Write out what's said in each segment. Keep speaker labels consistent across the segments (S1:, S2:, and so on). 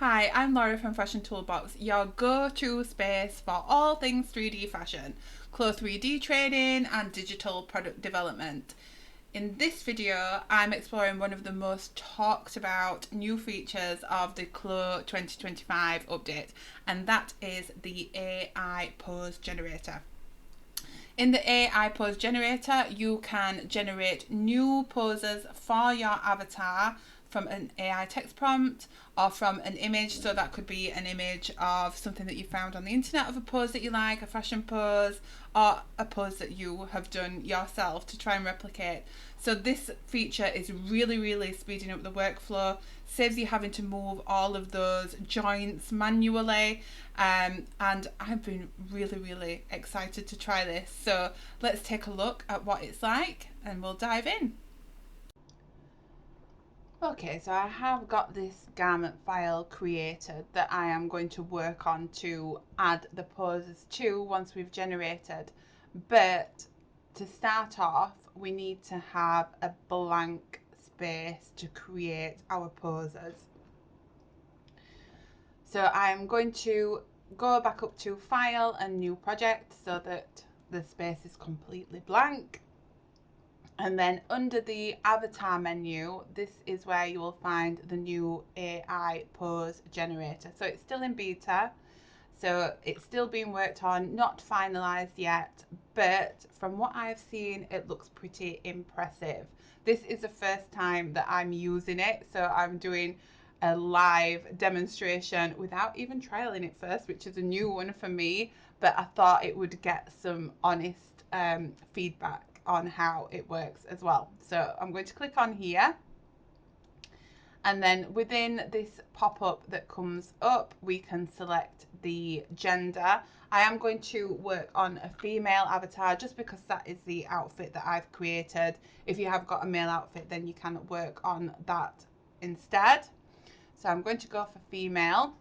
S1: Hi, I'm Laura from Fashion Toolbox, your go-to space for all things 3D fashion, CLO3D training and digital product development. In this video, I'm exploring one of the most talked about new features of the CLO 2025 update, and that is the AI pose generator. In the AI pose generator, you can generate new poses for your avatar from an AI text prompt or from an image. So that could be an image of something that you found on the internet of a pose that you like, a fashion pose, or a pose that you have done yourself to try and replicate. So this feature is really speeding up the workflow, saves you having to move all of those joints manually. And I've been really excited to try this. So let's take a look at what it's like and we'll dive in. Okay, so I have got this garment file created that I am going to work on to add the poses to once we've generated. But to start off, we need to have a blank space to create our poses. So I'm going to go back up to File and New Project so that the space is completely blank. And then under the avatar menu, this is where you will find the new AI pose generator. So it's still in beta, so it's still being worked on, not finalized yet, but from what I've seen, it looks pretty impressive. This is the first time that I'm using it, so I'm doing a live demonstration without even trialing it first, which is a new one for me, but I thought it would get some honest feedback on how it works as well. So I'm going to click on here, and then within this pop-up that comes up, we can select the gender. I am going to work on a female avatar just because that is the outfit that I've created. If you have got a male outfit, then you can work on that instead. So I'm going to go for female,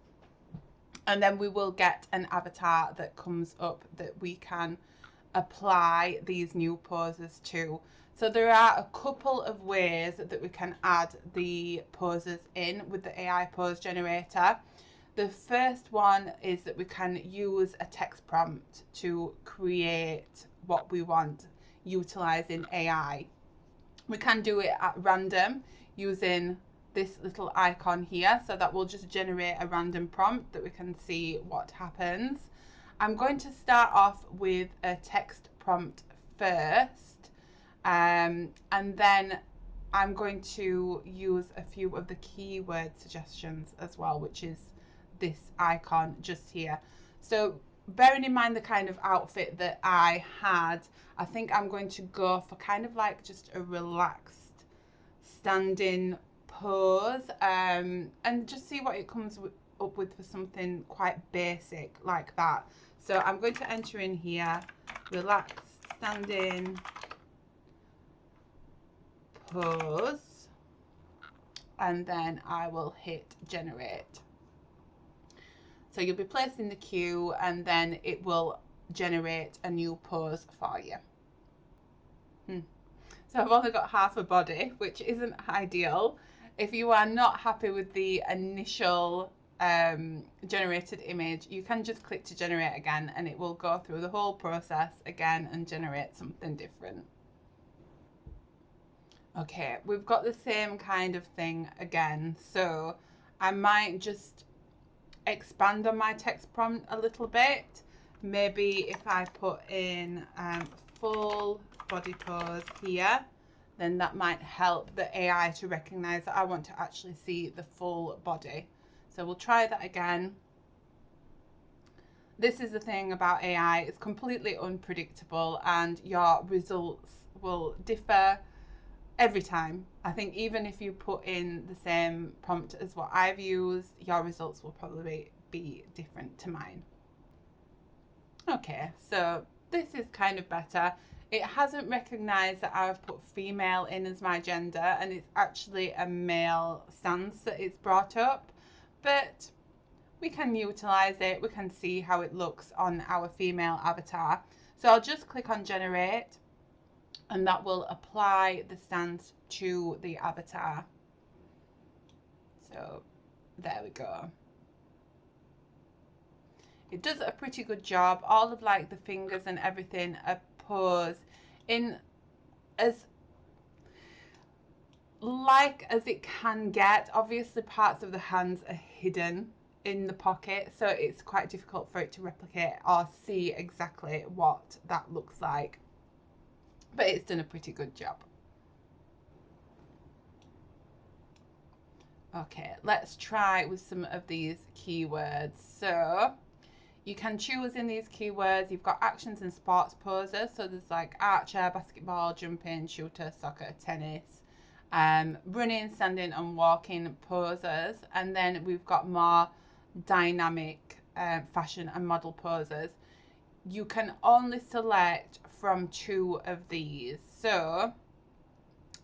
S1: and then we will get an avatar that comes up that we can apply these new poses to. So there are a couple of ways that we can add the poses in with the AI pose generator. The first one is that we can use a text prompt to create what we want utilizing AI. We can do it at random using this little icon here, so that will just generate a random prompt that we can see what happens. I'm going to start off with a text prompt first, and then I'm going to use a few of the keyword suggestions as well, which is this icon just here. So bearing in mind the kind of outfit that I had, I think I'm going to go for kind of like just a relaxed standing pose, and just see what it comes up with for something quite basic like that. So I'm going to enter in here, relaxed standing pose, and then I will hit generate. So you'll be placed in the queue, and then it will generate a new pose for you. So I've only got half a body, which isn't ideal. If you are not happy with the initial generated image, you can just click to generate again, and it will go through the whole process again and generate something different. Okay, we've got the same kind of thing again, so I might just expand on my text prompt a little bit. Maybe if I put in full body pose here, then that might help the AI to recognize that I want to actually see the full body. So we'll try that again. This is the thing about AI, it's completely unpredictable and your results will differ every time. I think even if you put in the same prompt as what I've used, your results will probably be different to mine. Okay, so this is kind of better. It hasn't recognized that I've put female in as my gender, and it's actually a male stance that it's brought up, but we can utilize it. We can see how it looks on our female avatar. So I'll just click on generate, and that will apply the stance to the avatar. So there we go. It does a pretty good job. All of like the fingers and everything are posed in as like as it can get. Obviously parts of the hands are hidden in the pocket, so it's quite difficult for it to replicate or see exactly what that looks like, but it's done a pretty good job. Okay, let's try with some of these keywords. So you can choose in these keywords. You've got actions and sports poses. So there's like archer, basketball, jumping, shooter, soccer, tennis, running, standing and walking poses. And then we've got more dynamic fashion and model poses. You can only select from 2 of these. So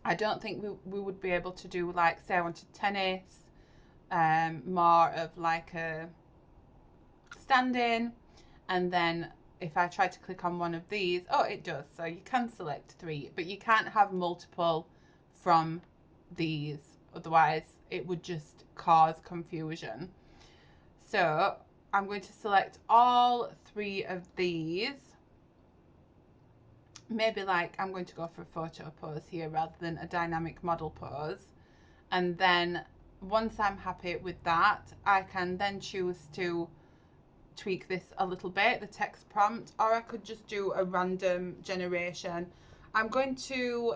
S1: I don't think we would be able to do, like, say I wanted tennis, more of like a standing, and then if I try to click on one of these, oh, it does. So you can select 3, but you can't have multiple from these, otherwise it would just cause confusion. So I'm going to select all 3 of these. Maybe like I'm going to go for a photo pose here rather than a dynamic model pose. And then once I'm happy with that, I can then choose to tweak this a little bit, the text prompt, or I could just do a random generation. I'm going to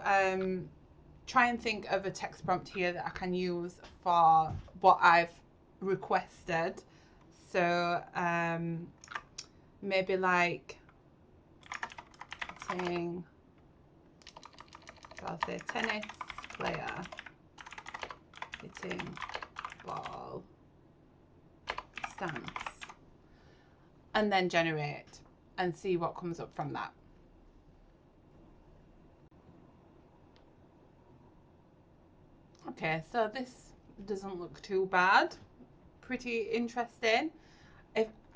S1: try and think of a text prompt here that I can use for what I've requested. So maybe like hitting, so I'll say tennis player hitting ball stance, and then generate and see what comes up from that. Okay, so this doesn't look too bad. Pretty interesting.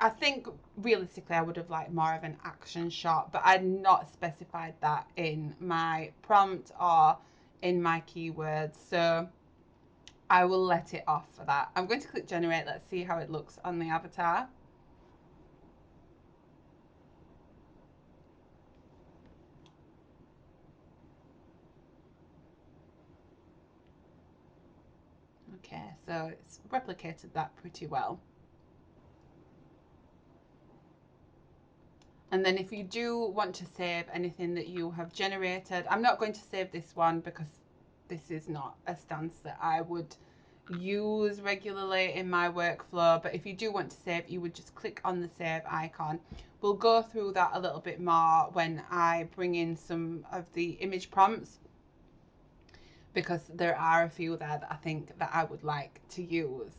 S1: I think realistically I would have liked more of an action shot, but I'd not specified that in my prompt or in my keywords, so I will let it off for that. I'm going to click generate. Let's see how it looks on the avatar. Okay, so it's replicated that pretty well. And then if you do want to save anything that you have generated, I'm not going to save this one because this is not a stance that I would use regularly in my workflow, but if you do want to save, you would just click on the save icon. We'll go through that a little bit more when I bring in some of the image prompts, because there are a few there that I think that I would like to use.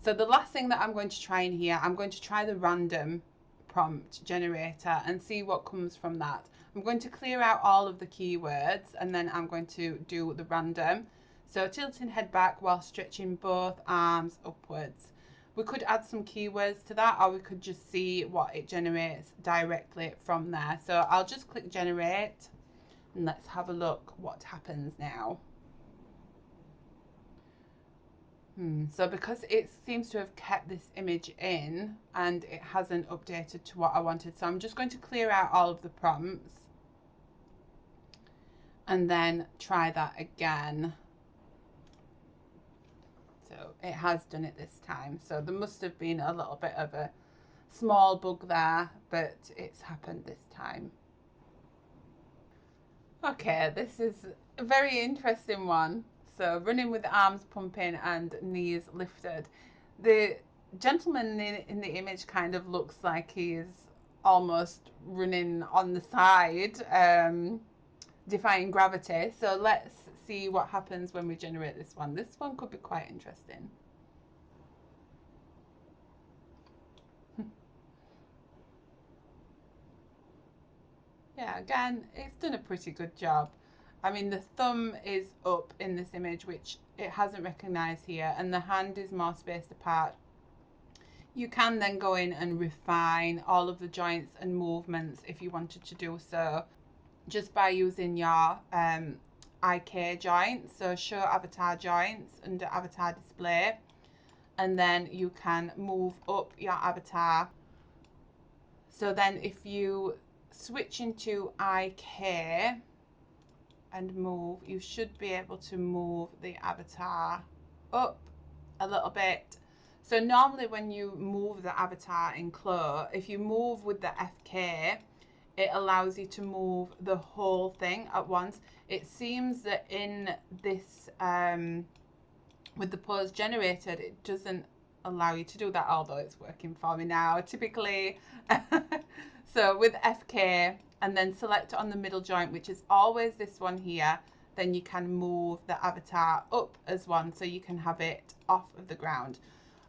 S1: So the last thing that I'm going to try in here, I'm going to try the random prompt generator and see what comes from that. I'm going to clear out all of the keywords and then I'm going to do the random. So tilting head back while stretching both arms upwards. We could add some keywords to that, or we could just see what it generates directly from there. So I'll just click generate and let's have a look what happens now. So because it seems to have kept this image in and it hasn't updated to what I wanted, so I'm just going to clear out all of the prompts and then try that again. So it has done it this time. So there must have been a little bit of a small bug there, but it's happened this time. Okay, this is a very interesting one. So running with arms pumping and knees lifted. The gentleman in the image kind of looks like he's almost running on the side, defying gravity. So let's see what happens when we generate this one. This one could be quite interesting. Yeah, again, it's done a pretty good job. I mean, the thumb is up in this image, which it hasn't recognised here, and the hand is more spaced apart. You can then go in and refine all of the joints and movements if you wanted to do so, just by using your IK joints, so show avatar joints under avatar display, and then you can move up your avatar So then if you switch into IK and move, you should be able to move the avatar up a little bit. So normally when you move the avatar in CLO, if you move with the FK, it allows you to move the whole thing at once. It seems that in this, with the pose generated, it doesn't allow you to do that, although it's working for me now, typically. So with FK, and then select on the middle joint, which is always this one here, then you can move the avatar up as one, so you can have it off of the ground.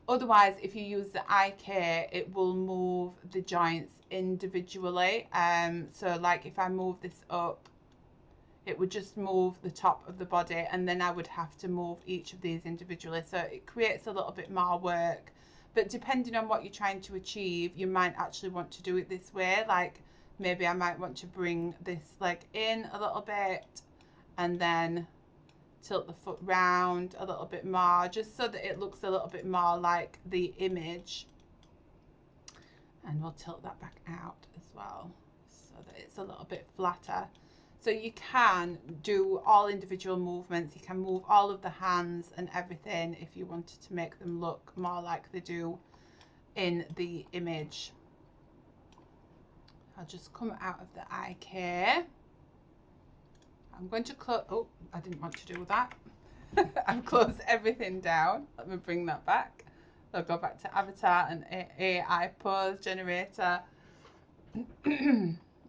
S1: Otherwise, if you use the IK, it will move the joints individually. So like if I move this up, it would just move the top of the body, and then I would have to move each of these individually. So it creates a little bit more work. But depending on what you're trying to achieve, you might actually want to do it this way. Like maybe I might want to bring this leg in a little bit and then tilt the foot round a little bit more, just so that it looks a little bit more like the image. And we'll tilt that back out as well so that it's a little bit flatter. So you can do all individual movements. You can move all of the hands and everything if you wanted to make them look more like they do in the image. I'll just come out of the IK. I'm going to close, oh, I didn't want to do that. I've closed everything down. Let me bring that back. I'll go back to avatar and AI pose generator.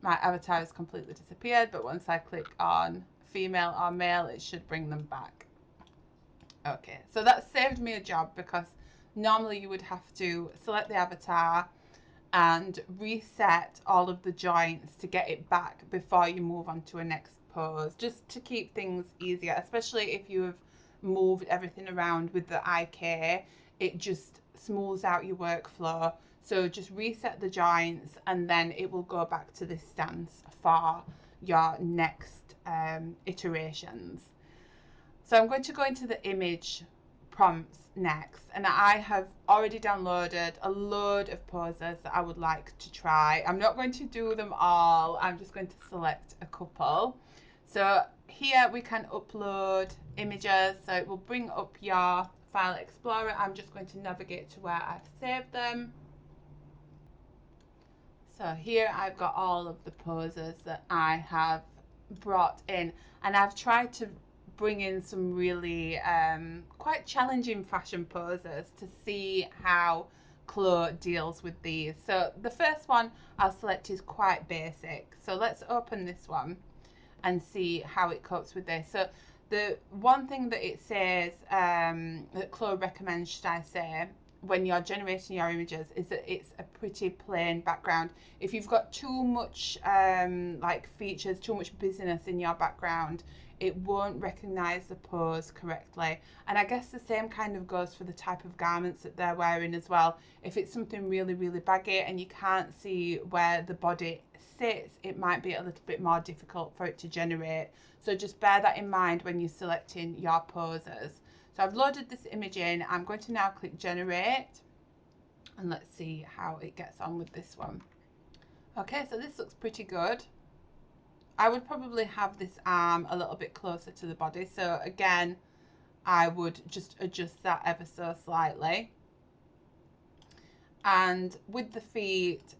S1: My avatar has completely disappeared, but once I click on female or male, it should bring them back. Okay, so that saved me a job, because normally you would have to select the avatar and reset all of the joints to get it back before you move on to a next pose, just to keep things easier, especially if you have moved everything around with the IK. It just smooths out your workflow. So just reset the joints, and then it will go back to this stance for your next iterations. So I'm going to go into the image prompts next, and I have already downloaded a load of poses that I would like to try. I'm not going to do them all. I'm just going to select a couple. So here we can upload images, so it will bring up your file explorer. I'm just going to navigate to where I've saved them. So here I've got all of the poses that I have brought in, and I've tried to bring in some really quite challenging fashion poses to see how CLO deals with these. So the first one I'll select is quite basic. So let's open this one and see how it copes with this. So the one thing that it says that CLO recommends, should I say, when you're generating your images, is that it's a pretty plain background. If you've got too much like features, too much busyness in your background, it won't recognize the pose correctly. And I guess the same kind of goes for the type of garments that they're wearing as well. If it's something really, really baggy and you can't see where the body sits, it might be a little bit more difficult for it to generate. So just bear that in mind when you're selecting your poses. So I've loaded this image in. I'm going to now click generate, and let's see how it gets on with this one. Okay, so this looks pretty good. I would probably have this arm a little bit closer to the body. So again, I would just adjust that ever so slightly. And with the feet,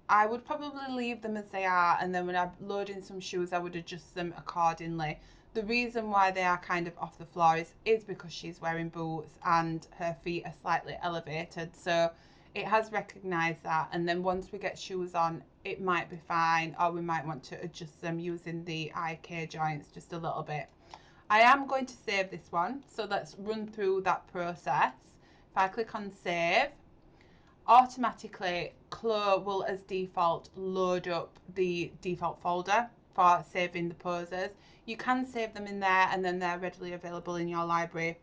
S1: I would probably leave them as they are, and then when I load in some shoes, I would adjust them accordingly. The reason why they are kind of off the floor is because she's wearing boots and her feet are slightly elevated. So it has recognised that, and then once we get shoes on, it might be fine, or we might want to adjust them using the IK joints just a little bit. I am going to save this one, so let's run through that process. If I click on save, automatically CLO will as default load up the default folder for saving the poses. You can save them in there, and then they're readily available in your library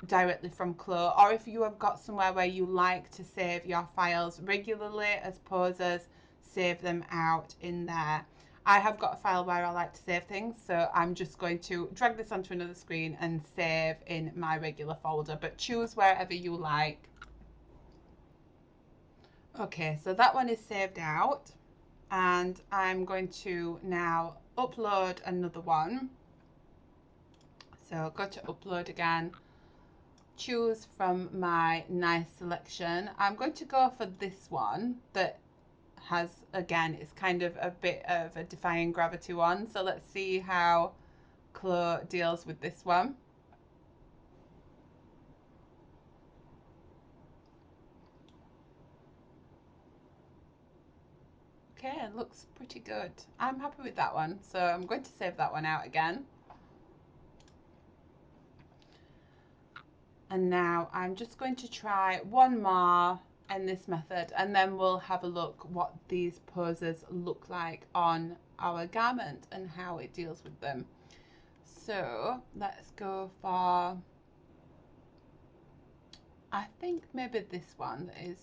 S1: directly from CLO, or if you have got somewhere where you like to save your files regularly as poses, save them out in there. I have got a file where I like to save things, so I'm just going to drag this onto another screen and save in my regular folder, but choose wherever you like. Okay, so that one is saved out, and I'm going to now upload another one. So go to upload again, choose from my nice selection. I'm going to go for this one that has, again, it's kind of a bit of a defying gravity one. So let's see how CLO deals with this one. Okay, it looks pretty good. I'm happy with that one, so I'm going to save that one out again. And now I'm just going to try one more in this method, and then we'll have a look what these poses look like on our garment and how it deals with them. So let's go for, I think maybe this one is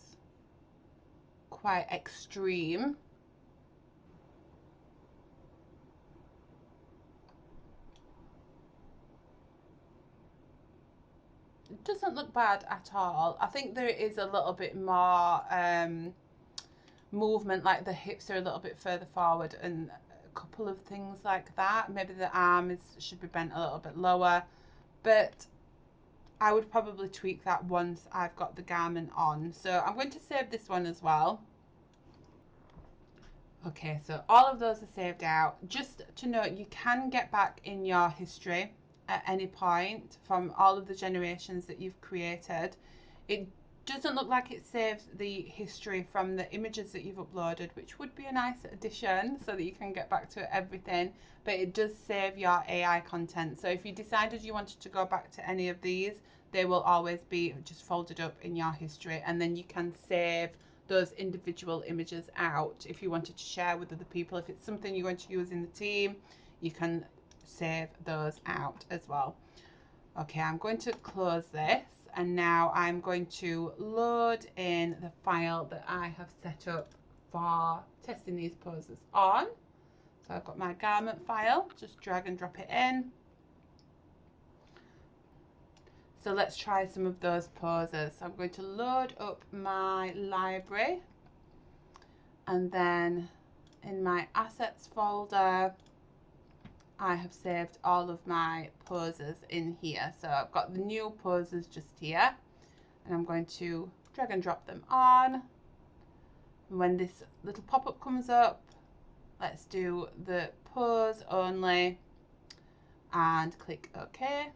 S1: quite extreme. It doesn't look bad at all. I think there is a little bit more movement, like the hips are a little bit further forward and a couple of things like that. Maybe the arm should be bent a little bit lower, but I would probably tweak that once I've got the garment on. So I'm going to save this one as well. Okay, so all of those are saved out. Just to note, you can get back in your history at any point from all of the generations that you've created. It doesn't look like it saves the history from the images that you've uploaded, which would be a nice addition so that you can get back to everything, but it does save your AI content. So if you decided you wanted to go back to any of these, they will always be just folded up in your history, and then you can save those individual images out if you wanted to share with other people. If it's something you're going to use in the team, you can save those out as well. Okay, I'm going to close this, and now I'm going to load in the file that I have set up for testing these poses on. So I've got my garment file, just drag and drop it in. So let's try some of those poses. So I'm going to load up my library, and then in my assets folder, I have saved all of my poses in here. So I've got the new poses just here, and I'm going to drag and drop them on. And when this little pop-up comes up, let's do the pose only and click OK.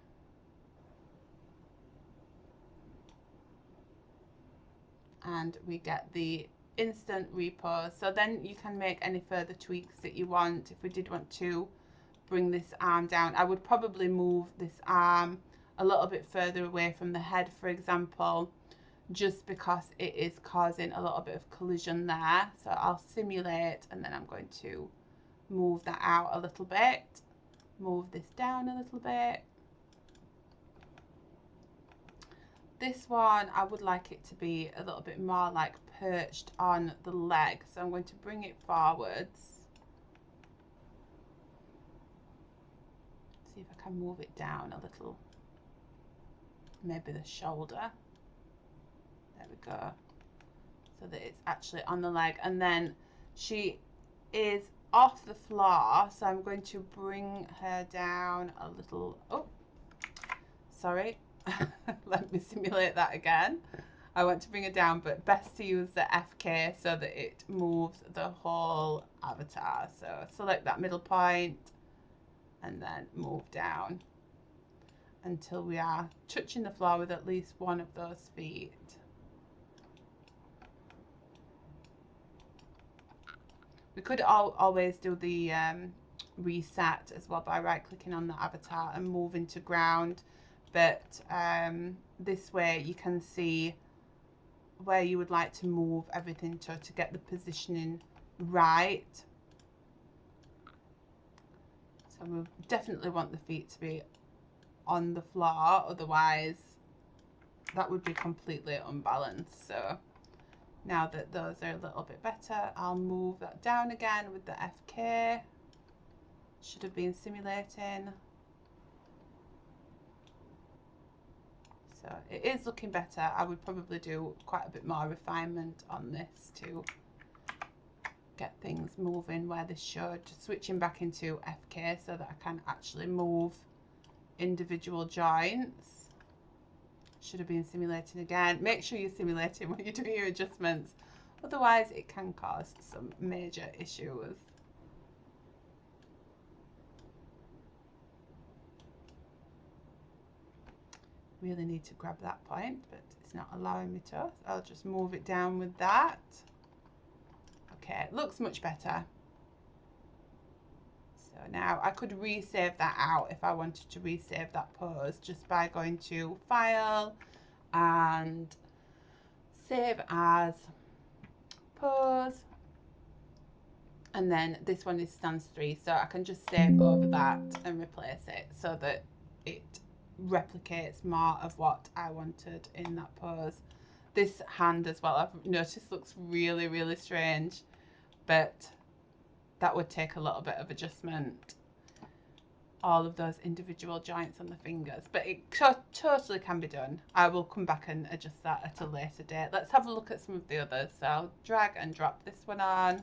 S1: And we get the instant repose. So then you can make any further tweaks that you want. If we did want to bring this arm down, I would probably move this arm a little bit further away from the head, for example, just because it is causing a little bit of collision there. So I'll simulate, and then I'm going to move that out a little bit, move this down a little bit. This one, I would like it to be a little bit more like perched on the leg. So I'm going to bring it forwards. See if I can move it down a little. Maybe the shoulder. There we go. So that it's actually on the leg. And then she is off the floor. So I'm going to bring her down a little. Oh, sorry. Let me simulate that again. I want to bring it down, but best to use the FK so that it moves the whole avatar. So select that middle point and then move down until we are touching the floor with at least one of those feet. We could always do the reset as well by right clicking on the avatar and moving to ground, but this way you can see where you would like to move everything to get the positioning right. So we definitely want the feet to be on the floor, otherwise that would be completely unbalanced. So now that those are a little bit better, I'll move that down again with the FK. Should have been simulating. So it is looking better. I would probably do quite a bit more refinement on this to get things moving where they should. Just switching back into FK so that I can actually move individual joints. Should have been simulating again. Make sure you're simulating when you're doing your adjustments. Otherwise, it can cause some major issues. Really need to grab that point, but it's not allowing me to. So I'll just move it down with that. Okay, it looks much better. So now I could resave that out if I wanted to resave that pose just by going to File and Save As, Pose, and then this one is stance 3, so I can just save over that and replace it so that it replicates more of what I wanted in that pose. This hand as well, I've noticed, looks really, really strange, but that would take a little bit of adjustment, all of those individual joints on the fingers, but it totally can be done. I will come back and adjust that at a later date. Let's have a look at some of the others. So I'll drag and drop this one on.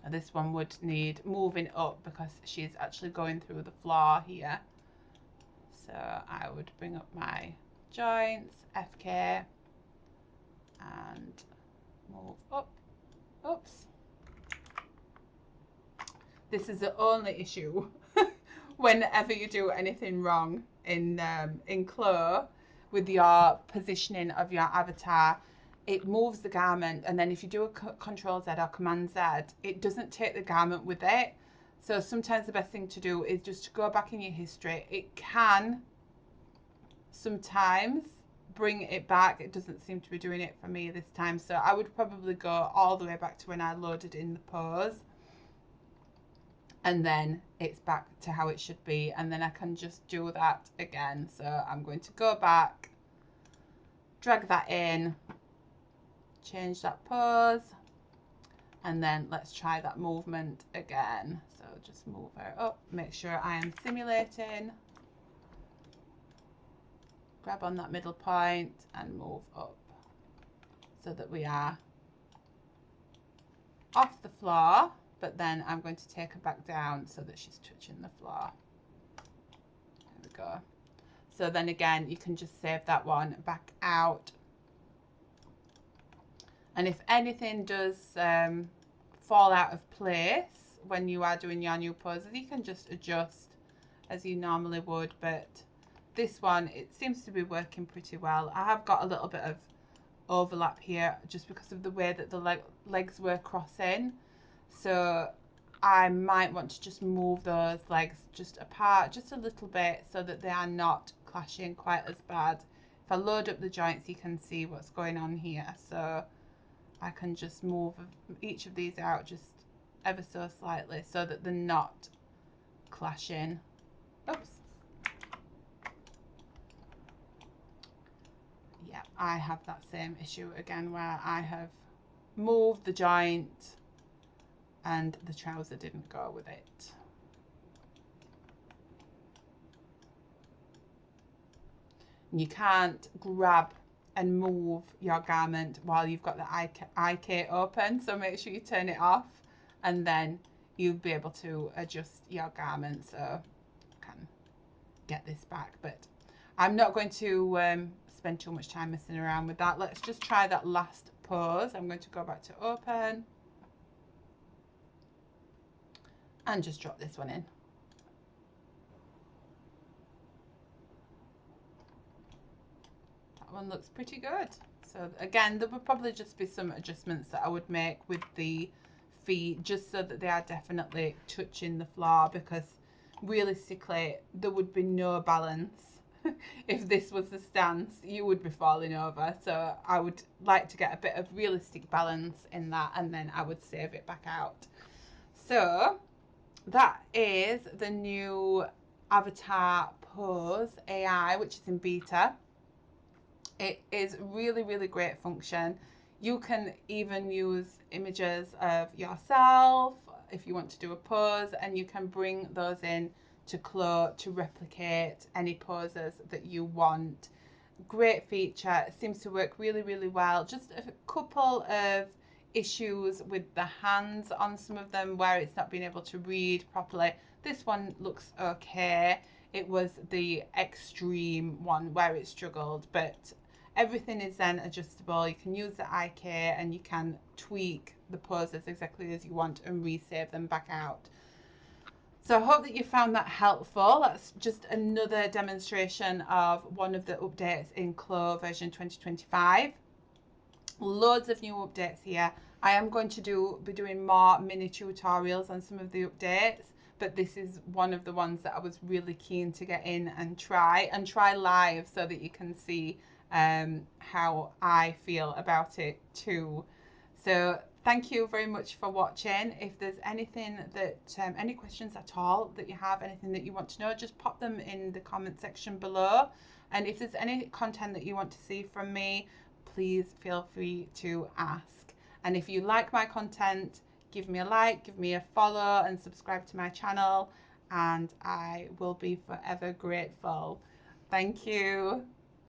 S1: And this one would need moving up because she's actually going through the floor here. So I would bring up my joints, FK, and move up. Oops. This is the only issue whenever you do anything wrong in CLO with your positioning of your avatar. It moves the garment, and then if you do a Control Z or Command Z, it doesn't take the garment with it. So sometimes the best thing to do is just to go back in your history. It can sometimes bring it back. It doesn't seem to be doing it for me this time. So I would probably go all the way back to when I loaded in the pose, and then it's back to how it should be, and then I can just do that again. So I'm going to go back, drag that in, change that pose, and then let's try that movement again. So just move her up, make sure I am simulating, grab on that middle point and move up so that we are off the floor, but then I'm going to take her back down so that she's touching the floor. There we go. So then again, you can just save that one back out. And if anything does fall out of place when you are doing your new poses, you can just adjust as you normally would. But this one, it seems to be working pretty well. I have got a little bit of overlap here just because of the way that the legs were crossing. So I might want to just move those legs just apart just a little bit so that they are not clashing quite as bad. If I load up the joints, you can see what's going on here. So I can just move each of these out just ever so slightly so that they're not clashing. Oops. Yeah, I have that same issue again where I have moved the joint and the trouser didn't go with it. You can't grab and move your garment while you've got the IK open, so make sure you turn it off and then you'll be able to adjust your garment so you can get this back. But I'm not going to spend too much time messing around with that. Let's just try that last pose. I'm going to go back to open and just drop this one in. That one looks pretty good. So again, there would probably just be some adjustments that I would make with the feet just so that they are definitely touching the floor, because realistically there would be no balance. If this was the stance, you would be falling over. So I would like to get a bit of realistic balance in that, and then I would save it back out. So that is the new Avatar Pose AI, which is in beta. It is really, really great function. You can even use images of yourself, if you want to do a pose, and you can bring those in to CLO to replicate any poses that you want. Great feature. It seems to work really, really well. Just a couple of issues with the hands on some of them where it's not being able to read properly. This one looks okay. It was the extreme one where it struggled, but everything is then adjustable. You can use the IK and you can tweak the poses exactly as you want and resave them back out. So I hope that you found that helpful. That's just another demonstration of one of the updates in CLO version 2025. Loads of new updates here. I am going to be doing more mini tutorials on some of the updates, but this is one of the ones that I was really keen to get in and try live so that you can see how I feel about it too. So thank you very much for watching. If there's anything that, any questions at all that you have, anything that you want to know, just pop them in the comment section below. And if there's any content that you want to see from me, please feel free to ask. And if you like my content, give me a like, give me a follow, and subscribe to my channel, and I will be forever grateful. Thank you.